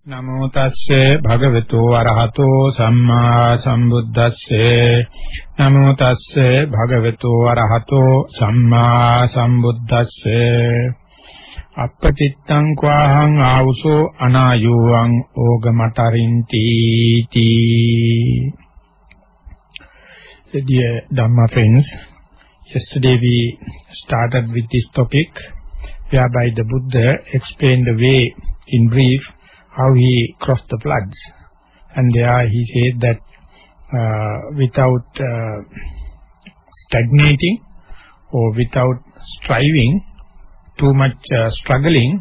Namo tasse bhagavato arahato samma sambuddhasse. Namo tasse bhagavato arahato samma sambuddhasse. Appatittang kvahang auso anayuang ogamatarinti ti. Dear Dhamma friends, yesterday we started with this topic whereby the Buddha explained the way in brief how he crossed the floods, and there he said that without stagnating or without striving, too much struggling,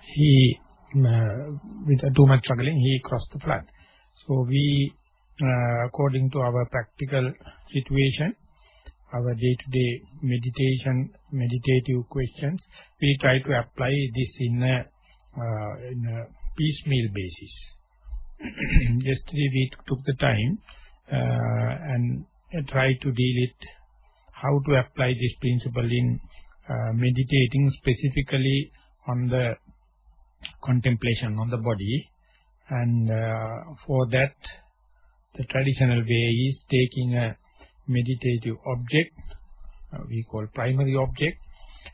he crossed the flood. So we, according to our practical situation, our day-to-day meditative questions, we try to apply this in a piecemeal basis. Yesterday we took the time and tried to deal it, how to apply this principle in meditating specifically on the contemplation on the body, and for that the traditional way is taking a meditative object, we call primary object,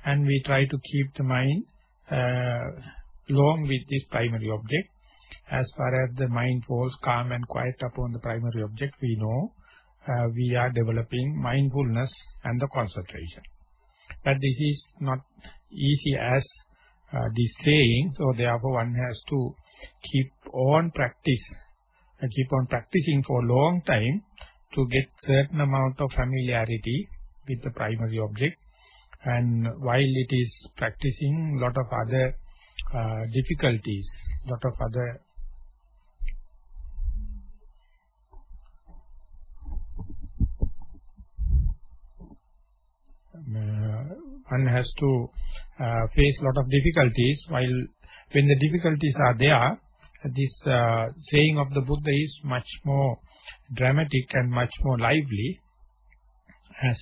and we try to keep the mind along with this primary object. As far as the mind falls calm and quiet upon the primary object, we know we are developing mindfulness and the concentration. But this is not easy as this saying, so therefore one has to keep on practicing for a long time to get certain amount of familiarity with the primary object. And while it is practicing, lot of other difficulties, lot of other one has to face lot of difficulties. While when the difficulties are there, this saying of the Buddha is much more dramatic and much more lively. As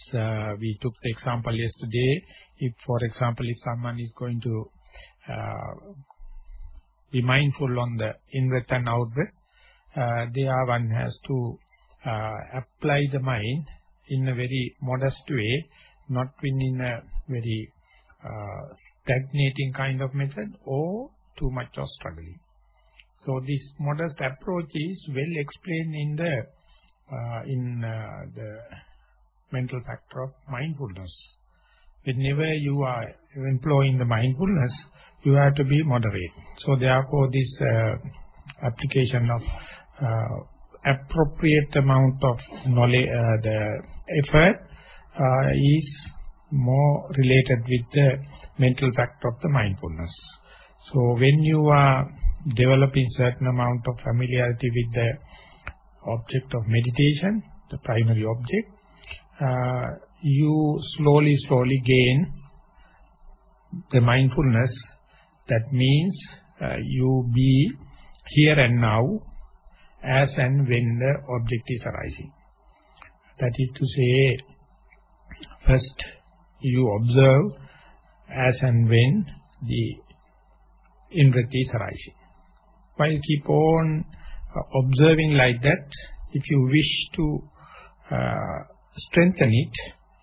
we took the example yesterday, if for example if someone is going to be mindful on the in-breath and out-breath, there one has to apply the mind in a very modest way, not in a very stagnating kind of method or too much of struggling. So this modest approach is well explained in the mental factor of mindfulness. Whenever you are employing the mindfulness, you have to be moderate. So therefore this application of appropriate amount of knowledge, the effort is more related with the mental factor of the mindfulness. So when you are developing certain amount of familiarity with the object of meditation, the primary object, you slowly gain the mindfulness. That means you be here and now as and when the object is arising. That is to say, first you observe as and when the in-breath is arising. While keep on observing like that, if you wish to strengthen it,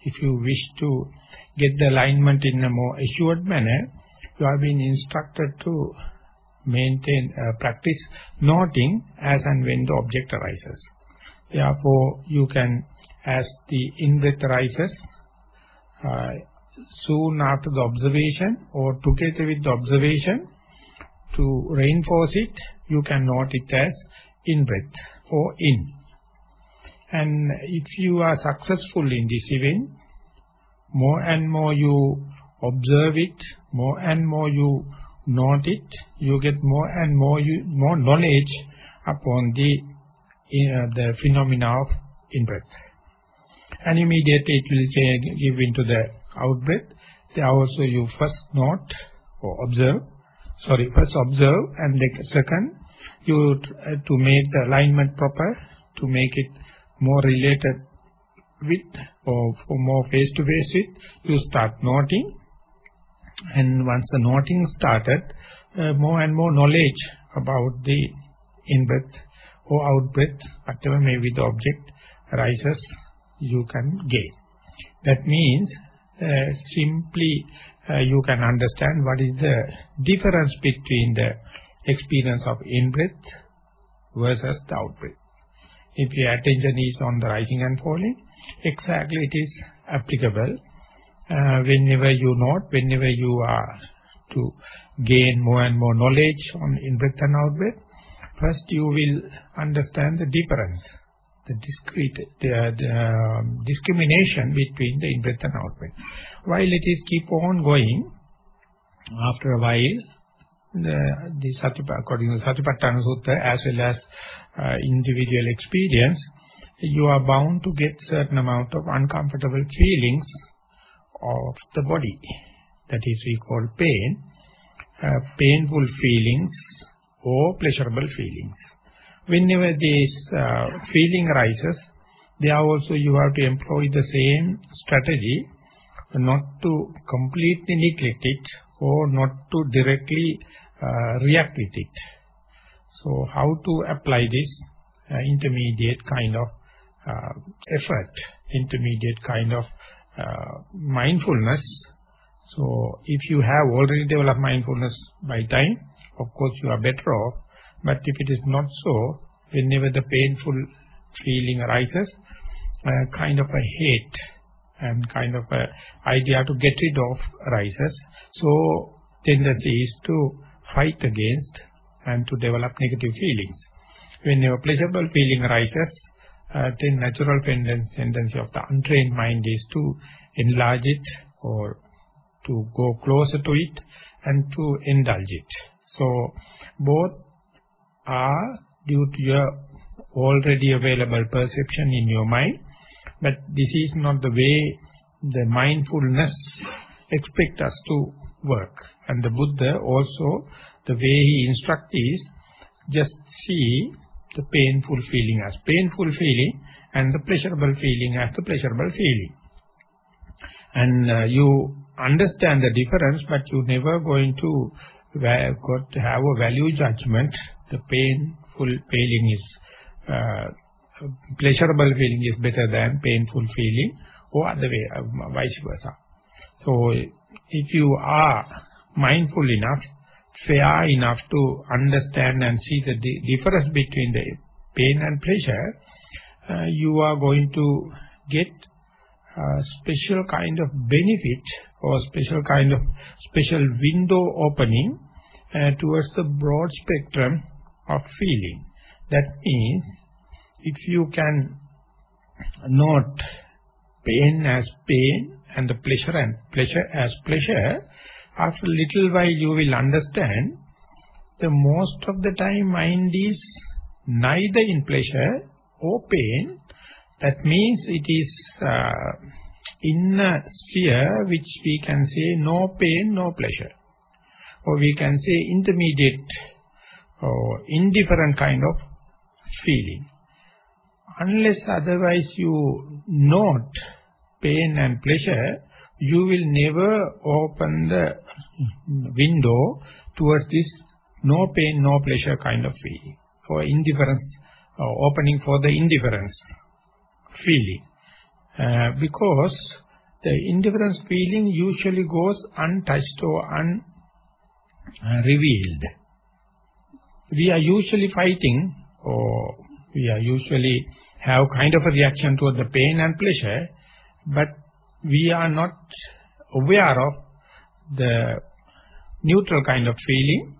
if you wish to get the alignment in a more assured manner, you have been instructed to maintain, practice noting as and when the object arises. Therefore, you can, as the in-breath arises, soon after the observation or together with the observation, to reinforce it, you can note it as in-breath or in. And if you are successful in this event, more and more you observe it, more and more you note it, you get more and more knowledge upon the phenomena of in-breath. And immediately it will give into the out-breath. There also you first note or observe, first observe, and the second, you to make the alignment proper, to make it more related with or more face-to-face with, you start noting. And once the noting started, more and more knowledge about the in-breath or out-breath, whatever may be the object arises, you can gain. That means simply you can understand what is the difference between the experience of in-breath versus the out-breath. If your attention is on the rising and falling, exactly it is applicable. Whenever you note, whenever you are to gain more and more knowledge on in-breath and out-breath, first you will understand the difference, the discrimination between the in-breath and out-breath. While it is keep on going, after a while, according to the Satipatthana Sutta, as well as individual experience, you are bound to get certain amount of uncomfortable feelings of the body. That is, we call pain, painful feelings or pleasurable feelings. Whenever this feeling arises, there also you have to employ the same strategy, not to completely neglect it or not to directly react with it. So how to apply this intermediate kind of effort, intermediate kind of mindfulness. So if you have already developed mindfulness by time, of course you are better off. But if it is not so, whenever the painful feeling arises, kind of a hate and kind of a idea to get rid of arises. So tendency is to fight against and to develop negative feelings. Whenever pleasurable feeling arises, then natural tendency of the untrained mind is to enlarge it or to go closer to it and to indulge it. So both are due to your already available perception in your mind, but this is not the way the mindfulness expects us to work. And the Buddha also, the way he instructs is, just see the painful feeling as painful feeling and the pleasurable feeling as the pleasurable feeling. And you understand the difference, but you never going to have a value judgment. The painful feeling is, pleasurable feeling is better than painful feeling, or other way, vice versa. So if you are mindful enough, fair enough to understand and see the difference between the pain and pleasure, you are going to get a special kind of benefit or special window opening towards the broad spectrum of feeling. That means if you can note pain as pain and the pleasure as pleasure, after a little while you will understand the most of the time mind is neither in pleasure or pain. That means it is in a sphere which we can say no pain, no pleasure. Or we can say intermediate or indifferent kind of feeling. Unless otherwise you note pain and pleasure, you will never open the window towards this no pain, no pleasure kind of feeling. Or indifference, opening for the indifference feeling. Because the indifference feeling usually goes untouched or unrevealed. We are usually fighting, or we are usually have kind of a reaction toward the pain and pleasure, but we are not aware of the neutral kind of feeling.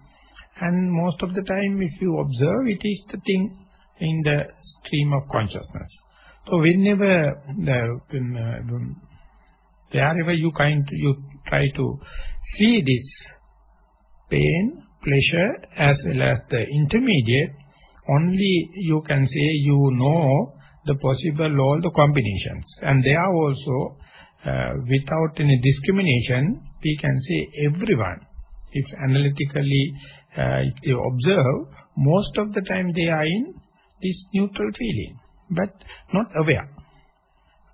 And most of the time, if you observe, it is the thing in the stream of consciousness. So whenever, wherever you try to see this pain, pleasure, as well as the intermediate, only you can say you know the possible all the combinations. And they are also, without any discrimination, we can say everyone. If analytically, if you observe, most of the time they are in this neutral feeling, but not aware.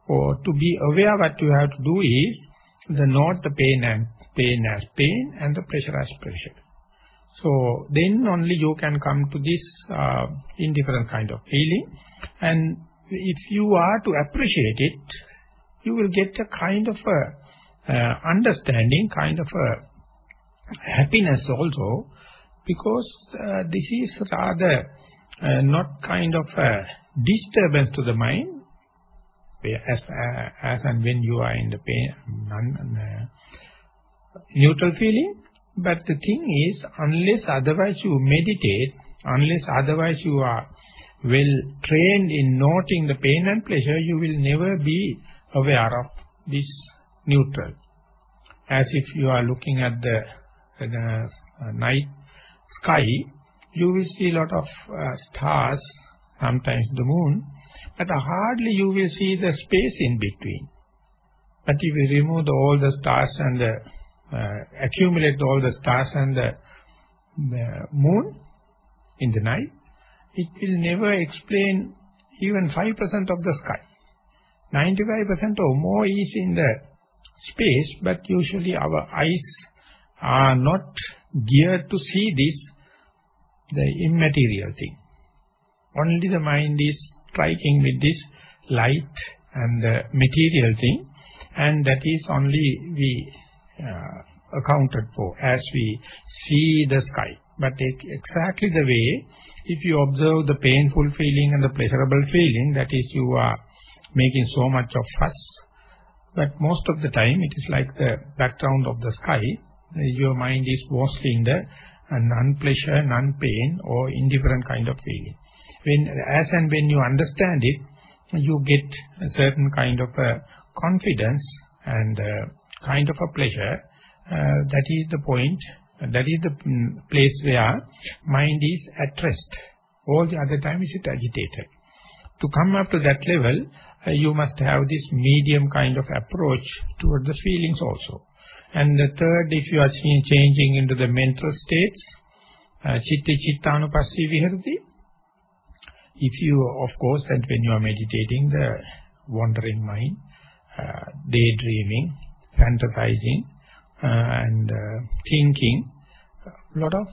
Or to be aware, what you have to do is, note the pain as pain and the pleasure as pleasure. So then only you can come to this indifferent kind of feeling. And if you are to appreciate it, you will get a kind of a understanding, kind of a happiness also, because this is rather not kind of a disturbance to the mind, as and when you are in the pain, neutral feeling. But the thing is, unless otherwise you meditate, unless otherwise you are well trained in noting the pain and pleasure, you will never be aware of this neutral. As if you are looking at the night sky, you will see a lot of stars, sometimes the moon, but hardly you will see the space in between. But if you remove all the stars and accumulate all the stars and the moon in the night, it will never explain even 5% of the sky. 95% or more is in the space, but usually our eyes are not geared to see this, the immaterial thing. Only the mind is striking with this light and the material thing, and that is only we accounted for as we see the sky. But exactly the way, if you observe the painful feeling and the pleasurable feeling, that is, you are making so much of fuss. But most of the time, it is like the background of the sky. Your mind is mostly in the non-pleasure, non-pain or indifferent kind of feeling. As and when you understand it, you get a certain kind of a confidence and kind of a pleasure. That is the point, that is the place where mind is at rest. All the other time is it agitated. To come up to that level, you must have this medium kind of approach toward the feelings also. And the third, if you are changing into the mental states, chitta-chitta-anupassi viharati. If you, of course, that when you are meditating, the wandering mind, daydreaming, fantasizing, and thinking, a lot of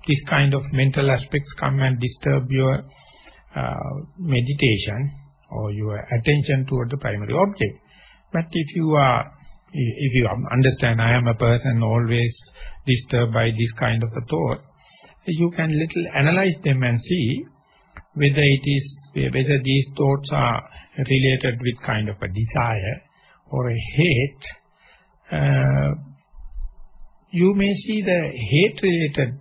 this kind of mental aspects come and disturb your meditation or your attention toward the primary object. But if you understand, I am a person always disturbed by this kind of a thought, you can little analyze them and see whether these thoughts are related with kind of a desire or a hate. You may see the hate-related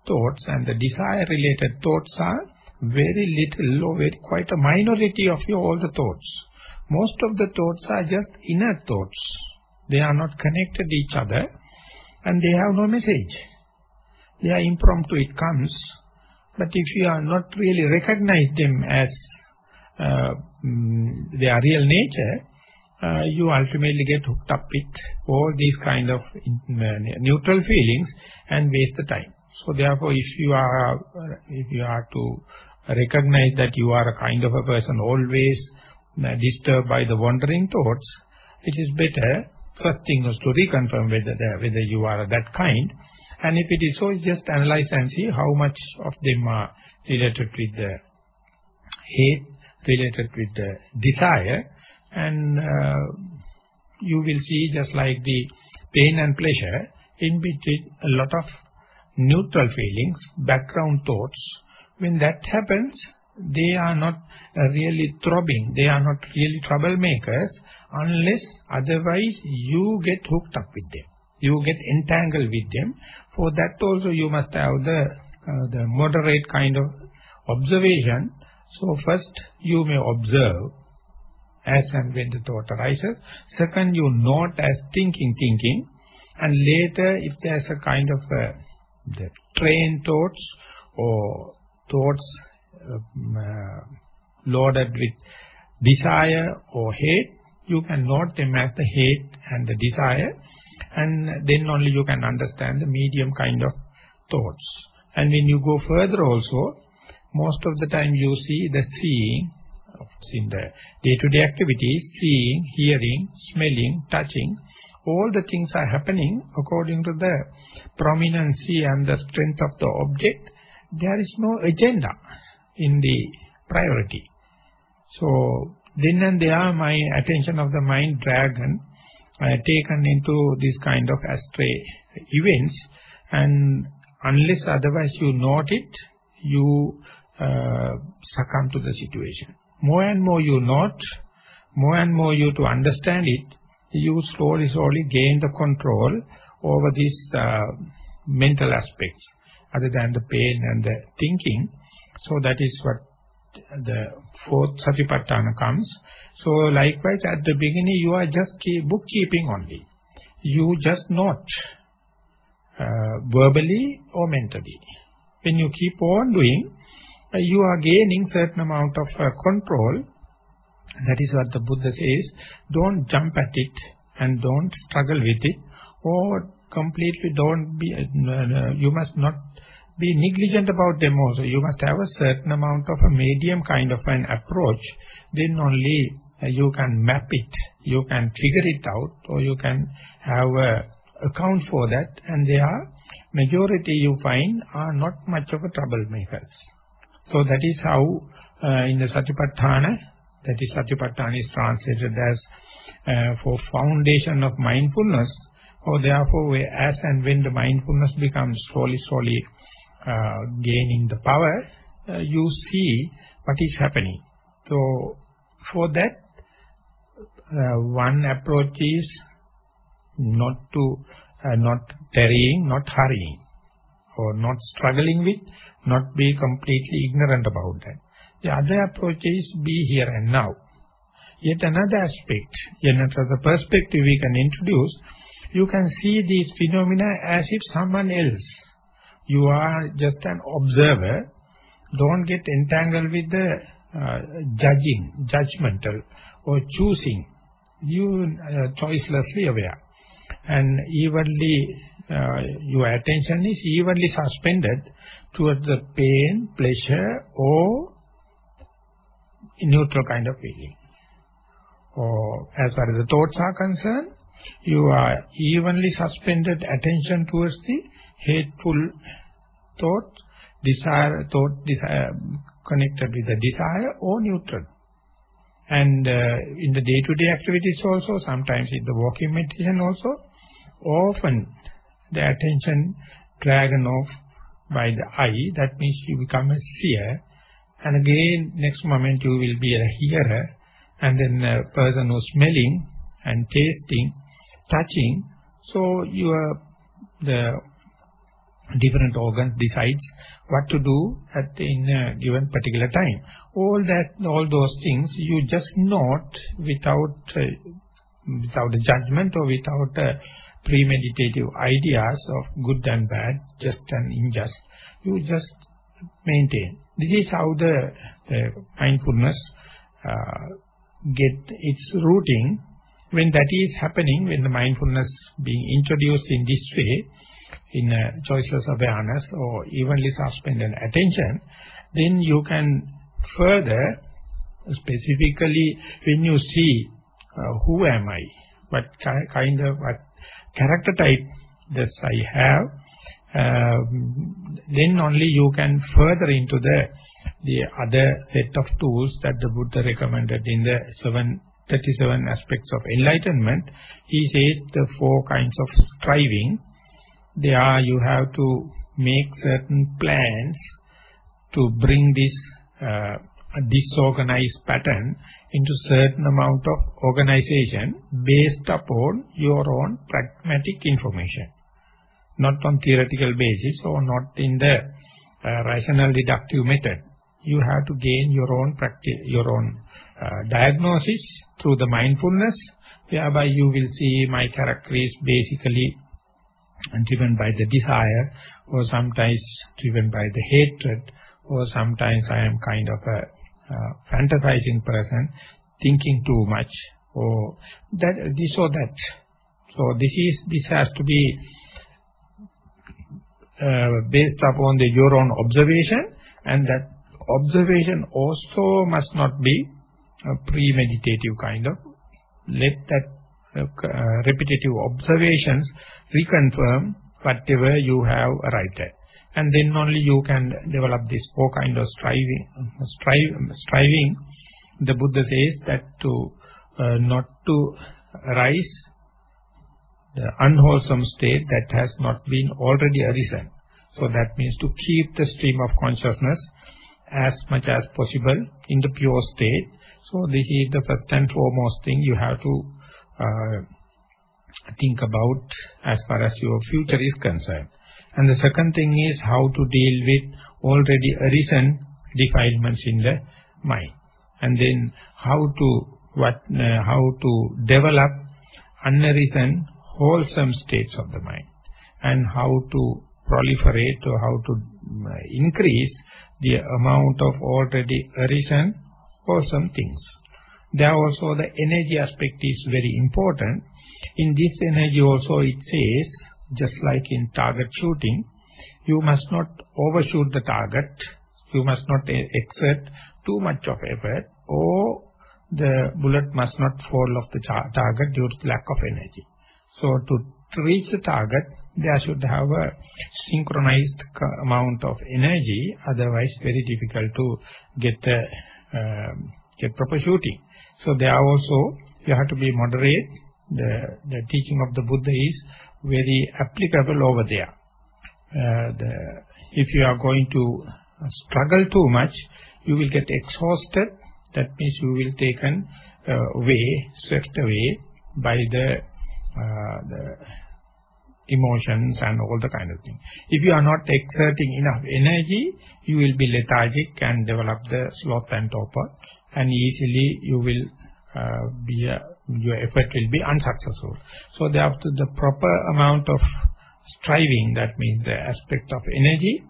thoughts and the desire-related thoughts are very little or quite a minority of all the thoughts. Most of the thoughts are just inner thoughts. They are not connected to each other and they have no message. They are impromptu, it comes. But if you are not really recognize them as their real nature, you ultimately get hooked up with all these kind of neutral feelings and waste the time. So therefore, if you are to recognize that you are a kind of a person always disturbed by the wandering thoughts, it is better, first thing is to reconfirm whether you are that kind. And if it is so, just analyze and see how much of them are related with the hate, related with the desire, and you will see just like the pain and pleasure, in between a lot of neutral feelings, background thoughts. When that happens, they are not really throbbing, they are not really troublemakers, unless otherwise you get hooked up with them. You get entangled with them. For that also you must have the moderate kind of observation. So first you may observe as and when the thought arises. Second, you note as thinking. And later, if there's a kind of the trained thoughts or thoughts loaded with desire or hate, you can note them as the hate and the desire, and then only you can understand the medium kind of thoughts. And when you go further also, most of the time you see the seeing, in the day-to-day activities, seeing, hearing, smelling, touching, all the things are happening according to the prominency and the strength of the object. There is no agenda in the priority. So then and there my attention of the mind dragon taken into this kind of astray events, and unless otherwise you note it, you succumb to the situation. More and more you note, more and more you to understand it, you slowly gain the control over these mental aspects other than the pain and the thinking. So that is what the fourth Satipatthana comes. So likewise at the beginning you are just bookkeeping only. You just note verbally or mentally. When you keep on doing, you are gaining certain amount of control. That is what the Buddha says. Don't jump at it and don't struggle with it, or completely don't be, you must not be negligent about them also. You must have a certain amount of a medium kind of an approach. Then only you can map it, you can figure it out, or you can have a account for that. And they are, majority you find are not much of a troublemakers. So that is how in the Satipatthana, that is Satipatthana is translated as for foundation of mindfulness, or therefore as and when the mindfulness becomes slowly gaining the power, you see what is happening. So for that, one approach is not tarrying, not hurrying, or not struggling with, not be completely ignorant about that. The other approach is be here and now. Yet another aspect, yet another perspective we can introduce, you can see these phenomena as if someone else. You are just an observer. Don't get entangled with the judgmental or choosing. You choicelessly aware. And evenly, your attention is evenly suspended towards the pain, pleasure, or neutral kind of feeling. Or as far as the thoughts are concerned, you are evenly suspended attention towards the hateful thought, desire connected with the desire, or neutral. And in the day-to-day activities also, sometimes in the walking meditation also, often the attention dragged off by the eye, that means you become a seer, and again next moment you will be a hearer, and then a person who's smelling and tasting, touching. So the different organs decides what to do in a given particular time. All those things you just note without a judgment or without premeditative ideas of good and bad, just and unjust. You just maintain. This is how the mindfulness get its rooting. When that is happening, when the mindfulness being introduced in this way, in choiceless awareness or evenly suspended attention, then you can further, specifically when you see who am I, what character type does I have, then only you can further into the other set of tools that the Buddha recommended in the 37 aspects of enlightenment. He says the 4 kinds of striving. There you have to make certain plans to bring this disorganized pattern into certain amount of organization based upon your own pragmatic information. Not on theoretical basis or not in the rational deductive method. You have to gain your own practice, your own diagnosis through the mindfulness, whereby you will see my character is basically driven by the desire, or sometimes driven by the hatred, or sometimes I am kind of a fantasizing person, thinking too much, or that, this or that. So this has to be based upon your own observation, and that observation also must not be a premeditative kind of. Let that repetitive observations reconfirm whatever you have arrived at. And then only you can develop this 4 kind of striving. The Buddha says that not to arise the unwholesome state that has not been already arisen. So that means to keep the stream of consciousness as much as possible in the pure state. So this is the first and foremost thing you have to think about as far as your future is concerned. And the second thing is how to deal with already arisen defilements in the mind. And then how to develop unarisen wholesome states of the mind. And how to proliferate or how to increase the amount of already arisen wholesome things. There also the energy aspect is very important. In this energy also it says, just like in target shooting, you must not overshoot the target, you must not exert too much of effort, or the bullet must not fall off the target due to lack of energy. So to reach the target, there should have a synchronized amount of energy, otherwise very difficult to get proper shooting. So there also you have to be moderate. The teaching of the Buddha is very applicable over there. If you are going to struggle too much, you will get exhausted. That means you will taken swept away by the emotions and all the kind of thing. If you are not exerting enough energy, you will be lethargic and develop the sloth and torpor, and easily you will your effort will be unsuccessful. So therefore the proper amount of striving, that means the aspect of energy,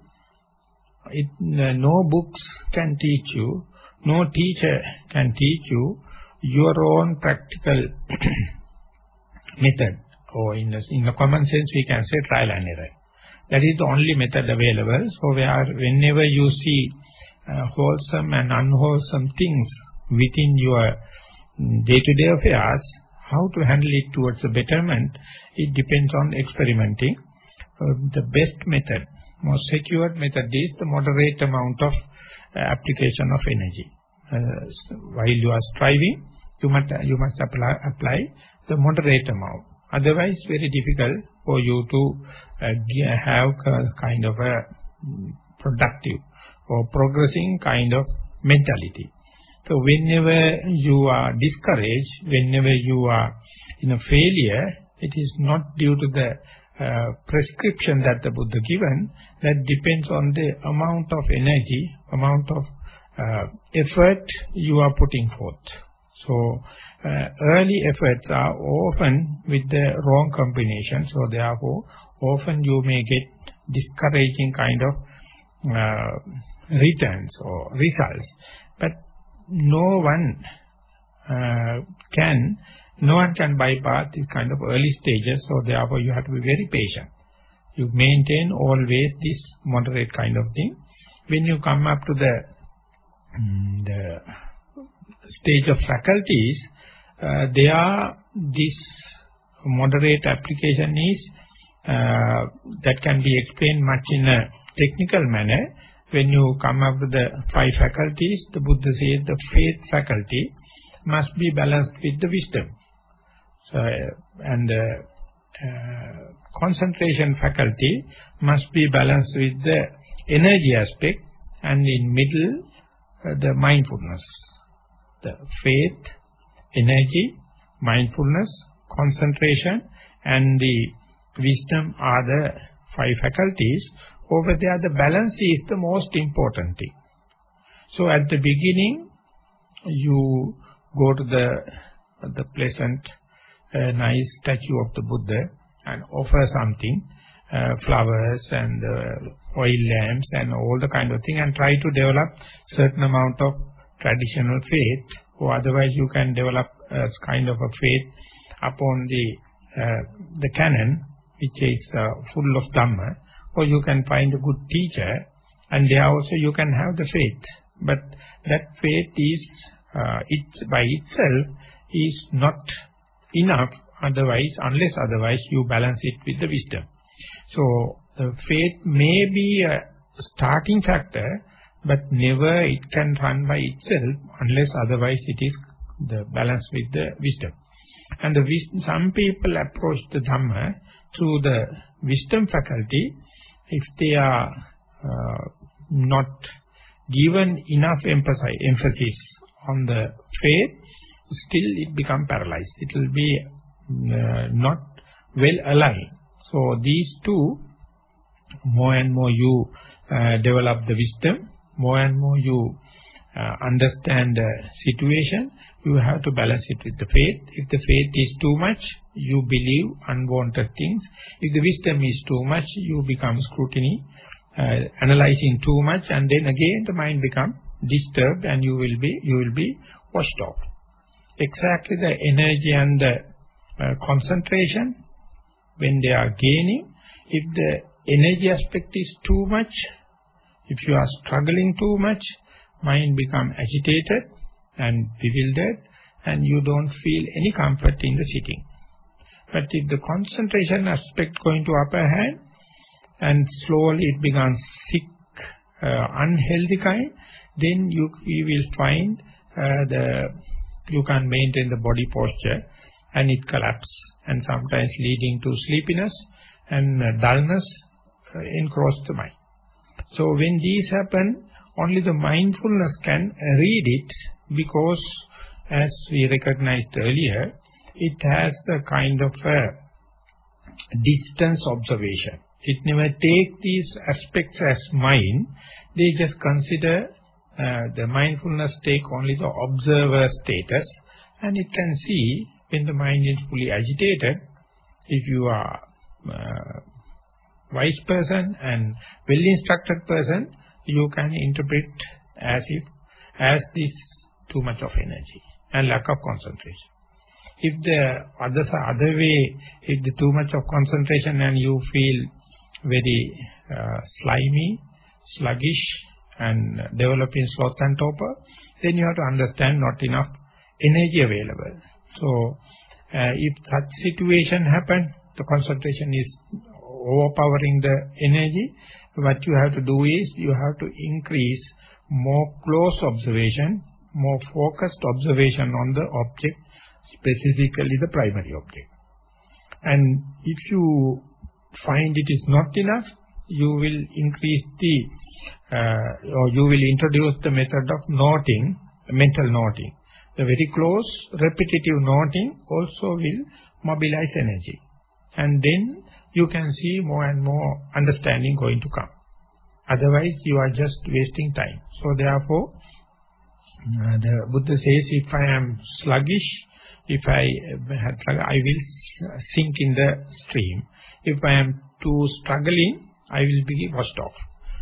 no books can teach you, no teacher can teach you, your own practical method, or in the common sense we can say trial and error. That is the only method available. So whenever you see wholesome and unwholesome things within your day-to-day affairs, how to handle it towards the betterment, it depends on experimenting. The best method, most secure method is the moderate amount of application of energy. While you are striving, you must apply the moderate amount. Otherwise, very difficult for you to have kind of a productive or progressing kind of mentality. So whenever you are discouraged, whenever you are in a failure, it is not due to the prescription that the Buddha given. That depends on the amount of energy, amount of effort you are putting forth. So early efforts are often with the wrong combination. So therefore, often you may get discouraging kind of returns or results. But no one can bypass this kind of early stages. So therefore, you have to be very patient. You maintain always this moderate kind of thing. When you come up to the stage of faculties, this moderate application is that can be explained much in a technical manner. When you come up with the 5 faculties, the Buddha says the faith faculty must be balanced with the wisdom. So, and the concentration faculty must be balanced with the energy aspect, and in middle, the mindfulness. The faith, energy, mindfulness, concentration, and the wisdom are the 5 faculties. Over there, the balance is the most important thing. So at the beginning, you go to the pleasant, nice statue of the Buddha and offer something, flowers and oil lamps and all the kind of thing, and try to develop certain amount of traditional faith, or otherwise you can develop a kind of a faith upon the canon, which is full of Dhamma. Or you can find a good teacher, and there also you can have the faith. But that faith is, by itself, is not enough Otherwise, unless otherwise, you balance it with the wisdom. So, the faith may be a starting factor, but never it can run by itself unless otherwise it is the balance with the wisdom. And some people approach the Dhamma through the wisdom faculty. If they are not given enough emphasis on the faith, still it become paralyzed. It will be not well aligned. So these two, more and more you develop the wisdom, more and more you understand the situation, you have to balance it with the faith. If the faith is too much, you believe unwanted things. If the wisdom is too much, you become scrutiny, analyzing too much, and then again the mind become disturbed and you will be washed off. Exactly the energy and the concentration, when they are gaining, if the energy aspect is too much, if you are struggling too much, mind become agitated and bewildered, and you don't feel any comfort in the sitting. But if the concentration aspect going to upper hand, and slowly it becomes sick, unhealthy kind, then you will find you can maintain the body posture and it collapses, and sometimes leading to sleepiness and dullness encroach the mind. So when these happen, only the mindfulness can read it, because as we recognized earlier, it has a kind of a distance observation. It never takes these aspects as mind. They just consider the mindfulness take only the observer status, and it can see when the mind is fully agitated. If you are wise person and well-instructed person, you can interpret as this too much of energy and lack of concentration. If the other way, if the too much of concentration and you feel very slimy, sluggish, and developing sloth and torpor, then you have to understand not enough energy available. So, if such situation happen, the concentration is overpowering the energy, what you have to do is, you have to increase more close observation, more focused observation on the object, specifically the primary object. And if you find it is not enough, you will increase or you will introduce the method of noting, mental noting. The very close, repetitive noting also will mobilize energy. And then you can see more and more understanding going to come. Otherwise, you are just wasting time. So therefore, the Buddha says, if I am sluggish, I will sink in the stream. If I am too struggling, I will be washed off.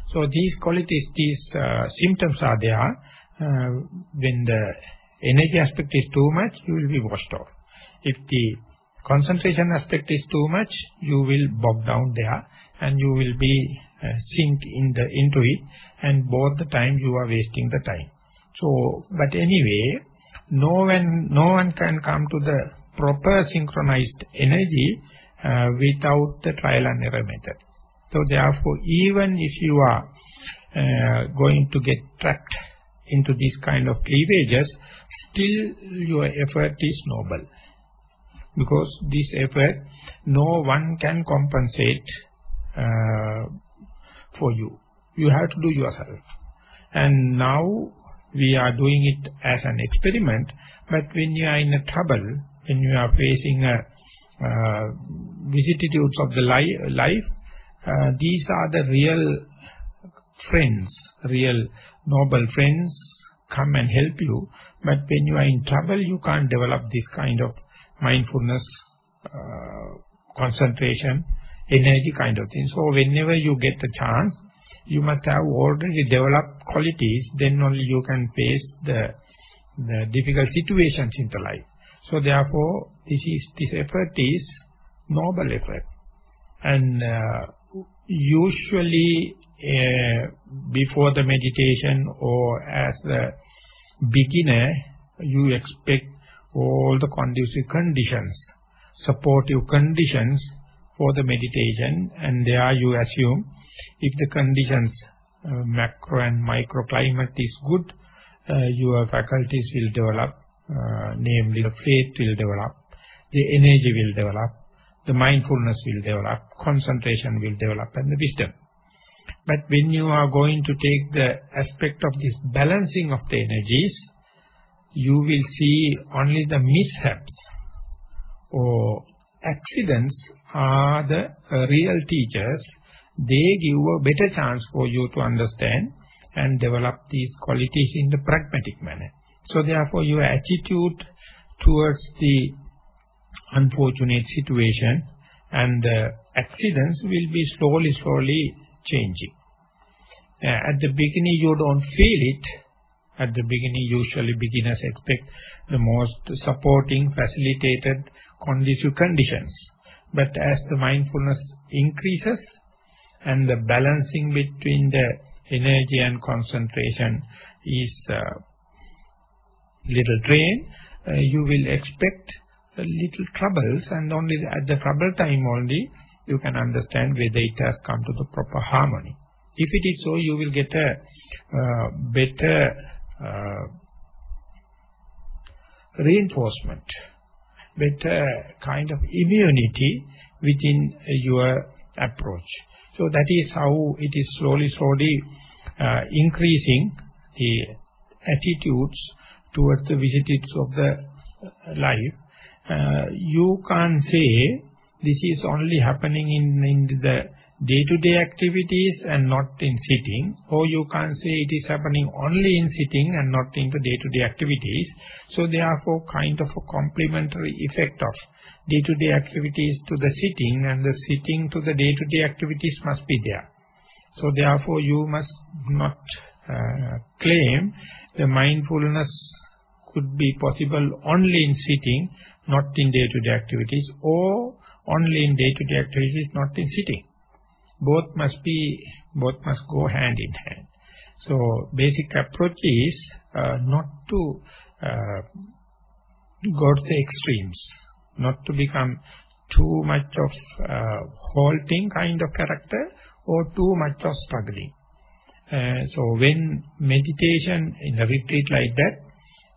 So these qualities, these symptoms are there. When the energy aspect is too much, you will be washed off. If the concentration aspect is too much, you will bog down there and you will be sink into it, and both the time you are wasting the time. So, but anyway, no one can come to the proper synchronized energy without the trial and error method. So therefore, even if you are going to get trapped into this kind of cleavages, still your effort is noble. Because this effort, no one can compensate for you. You have to do yourself. And now we are doing it as an experiment, but when you are in a trouble, when you are facing vicissitudes of the life, these are the real friends, real noble friends come and help you. But when you are in trouble, you can't develop this kind of mindfulness, concentration, energy kind of thing. So whenever you get a chance, you must have already developed qualities, then only you can face the difficult situations in the life. So therefore, this effort is noble effort. And usually before the meditation or as a beginner, you expect all the conducive conditions supportive conditions for the meditation, and there you assume if the conditions, macro and microclimate is good, your faculties will develop, namely the faith will develop, the energy will develop, the mindfulness will develop, concentration will develop, and the wisdom. But when you are going to take the aspect of this balancing of the energies, you will see only the mishaps or accidents are the real teachers. They give a better chance for you to understand and develop these qualities in the pragmatic manner. So therefore your attitude towards the unfortunate situation and the accidents will be slowly changing. At the beginning you don't feel it. At the beginning usually beginners expect the most supporting, facilitated, conducive conditions. But as the mindfulness increases and the balancing between the energy and concentration is little drained, you will expect little troubles, and only at the trouble time only you can understand whether it has come to the proper harmony. If it is so, you will get a better reinforcement, better kind of immunity within your approach. So that is how it is slowly increasing the attitudes towards the vicissitudes of the life. You can't say this is only happening in the day-to-day activities and not in sitting, or you can't say it is happening only in sitting and not in the day-to-day activities. So therefore kind of a complementary effect of day-to-day activities to the sitting and the sitting to the day-to-day activities must be there. So therefore you must not claim the mindfulness could be possible only in sitting, not in day-to-day activities, or only in day-to-day activities, not in sitting. Both must go hand in hand. So basic approach is not to go to the extremes, not to become too much of halting kind of character or too much of struggling. So when meditation in a retreat like that,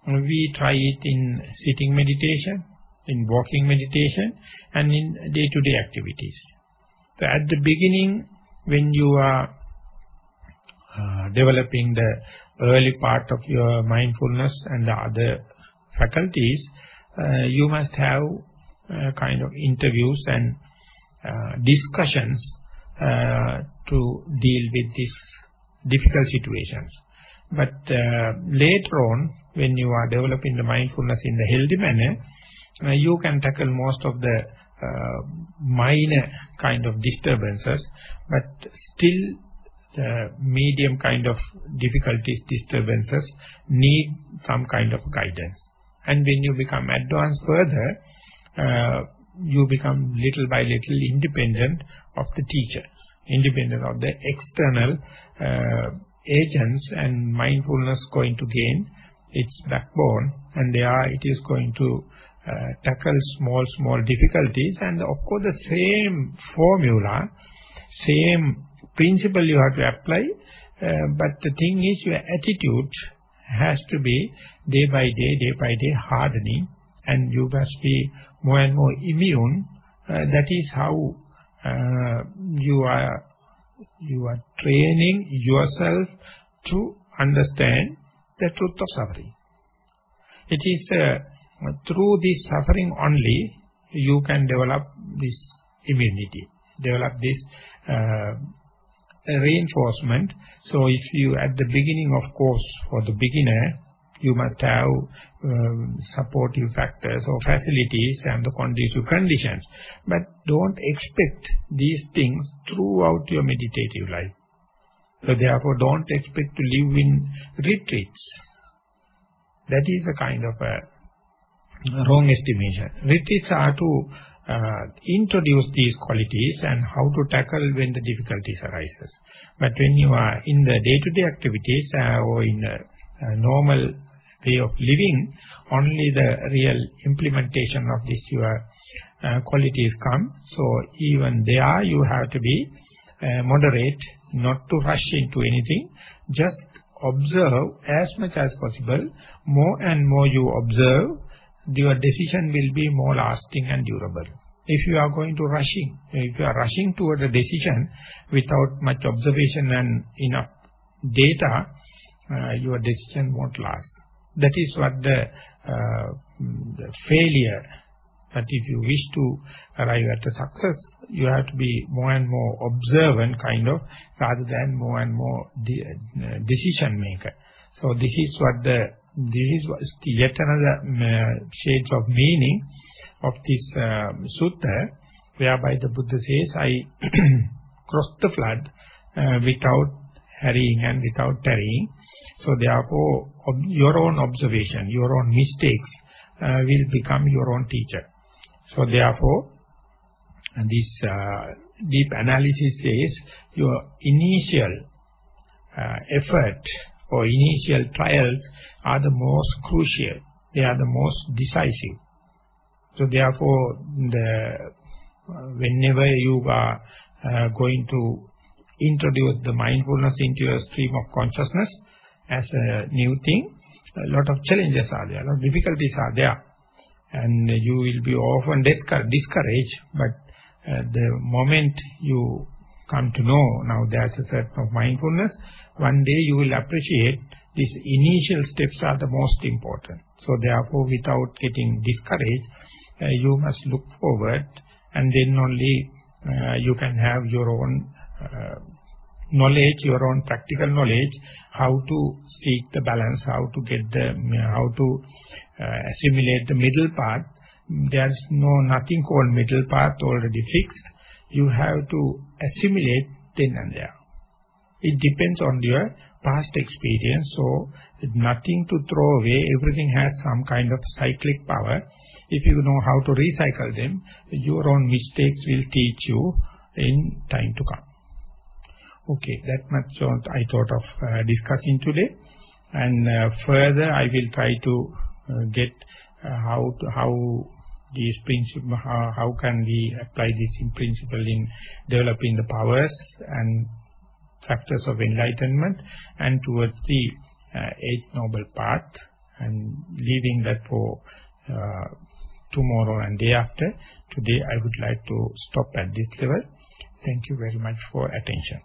we try it in sitting meditation, in walking meditation, and in day-to-day activities. So at the beginning, when you are developing the early part of your mindfulness and the other faculties, you must have kind of interviews and discussions to deal with these difficult situations. But later on, when you are developing the mindfulness in the healthy manner, you can tackle most of the minor kind of disturbances, but still the medium kind of difficulties, disturbances need some kind of guidance. And when you become advanced further, you become little by little independent of the teacher, independent of the external agents, and mindfulness going to gain its backbone, and there it is going to tackle small difficulties. And of course the same formula, same principle you have to apply, but the thing is your attitude has to be day by day hardening, and you must be more and more immune. That is how you are training yourself to understand the truth of suffering. It is through this suffering only you can develop this immunity, develop this reinforcement. So if you at the beginning, of course, for the beginner, you must have supportive factors or facilities and the conducive conditions. But don't expect these things throughout your meditative life. So therefore don't expect to live in retreats. That is a kind of a wrong estimation. Retreats are to introduce these qualities and how to tackle when the difficulties arises. But when you are in the day-to-day activities or in normal way of living, only the real implementation of this your qualities come. So even there you have to be moderate, not to rush into anything. Just observe as much as possible. More and more you observe, your decision will be more lasting and durable. If you are going to rushing, if you are rushing toward a decision without much observation and enough data, your decision won't last. That is what the failure. But if you wish to arrive at a success, you have to be more and more observant kind of, rather than more and more decision maker. So this is yet another shades of meaning of this sutta, whereby the Buddha says, I crossed the flood without hurrying and without tarrying. So therefore, your own observation, your own mistakes will become your own teacher. So therefore, this deep analysis says your initial effort or initial trials are the most crucial. They are the most decisive. So therefore, whenever you are going to introduce the mindfulness into your stream of consciousness as a new thing, a lot of challenges are there, a lot of difficulties are there. And you will be often discouraged, but the moment you come to know, now there's a certain of mindfulness, one day you will appreciate these initial steps are the most important. So therefore, without getting discouraged, you must look forward, and then only you can have your own knowledge, your own practical knowledge, how to seek the balance, how to get how to assimilate the middle path. There's nothing called middle path already fixed. You have to assimilate then and there. It depends on your past experience, so nothing to throw away. Everything has some kind of cyclic power. If you know how to recycle them, your own mistakes will teach you in time to come. Okay, that much I thought of discussing today, and further I will try to get how these principles, how can we apply this in principle in developing the powers and factors of enlightenment and towards the Eighth Noble Path, and leaving that for tomorrow and day after. Today I would like to stop at this level. Thank you very much for attention.